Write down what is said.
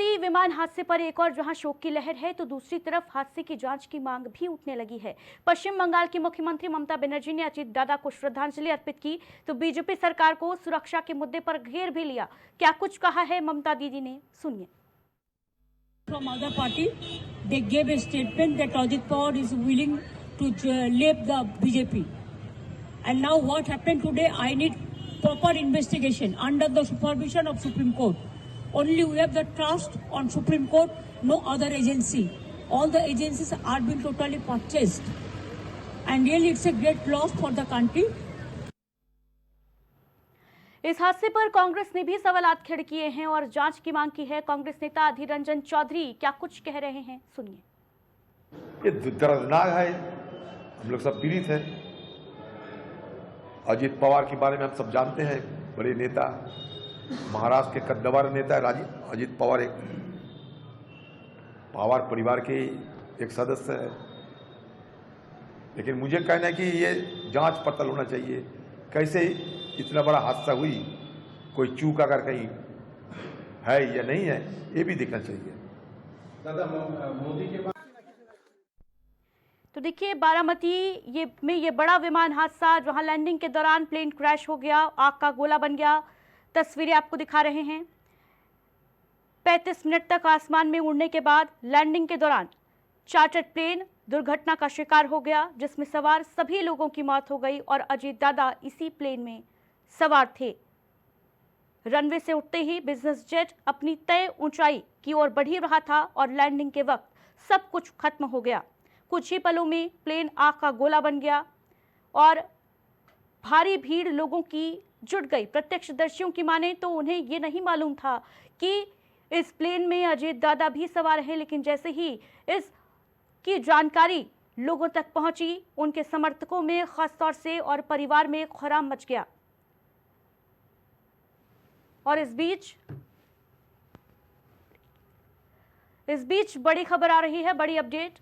बारामती विमान हादसे पर एक और जहां शोक की लहर है तो दूसरी तरफ हादसे की जांच की मांग भी उठने लगी है। पश्चिम बंगाल की मुख्यमंत्री ममता बनर्जी ने अजीत दादा को श्रद्धांजलि अर्पित की तो बीजेपी सरकार को सुरक्षा के मुद्दे पर घेर भी लिया। क्या कुछ कहा है ममता दीदी ने, सुनिए। From other party, they gave a statement that Ajit Pawar is willing to leave the BJP. And now what happened today? I need proper investigation under the supervision of Supreme Court. Only we have the trust on Supreme Court, no other agency. All the agencies are being totally purchased. And really it's a great loss for the country. इस हादसे पर कांग्रेस ने भी सवालात खड़े किए हैं और जांच की मांग की है। कांग्रेस नेता अधीर रंजन चौधरी क्या कुछ कह रहे हैं, सुनिए। ये दर्दनाक है, हम लोग सब पीड़ित हैं। अजीत पवार के बारे में हम सब जानते हैं, बड़े नेता, महाराष्ट्र के कद्दावर नेता अजीत पवार एक पवार परिवार के एक सदस्य है। लेकिन मुझे कहना है कि ये जांच पड़ताल होना चाहिए, कैसे इतना बड़ा हादसा हुई, कोई चूक अगर कहीं है या नहीं है ये भी देखना चाहिए। दादा मोदी के बाद तो देखिए बारामती में ये बड़ा विमान हादसा जहां लैंडिंग के दौरान प्लेन क्रैश हो गया, आग का गोला बन गया। तस्वीरें आपको दिखा रहे हैं। 35 मिनट तक आसमान में उड़ने के बाद लैंडिंग के दौरान चार्टर्ड प्लेन दुर्घटना का शिकार हो गया जिसमें सवार सभी लोगों की मौत हो गई और अजीत दादा इसी प्लेन में सवार थे। रनवे से उठते ही बिजनेस जेट अपनी तय ऊंचाई की ओर बढ़ ही रहा था और लैंडिंग के वक्त सब कुछ खत्म हो गया। कुछ ही पलों में प्लेन आग का गोला बन गया और भारी भीड़ लोगों की जुट गई। प्रत्यक्षदर्शियों की माने तो उन्हें ये नहीं मालूम था कि इस प्लेन में अजीत दादा भी सवार हैं, लेकिन जैसे ही इस की जानकारी लोगों तक पहुंची उनके समर्थकों में खासतौर से और परिवार में खौराम मच गया। और इस बीच बड़ी खबर आ रही है, बड़ी अपडेट।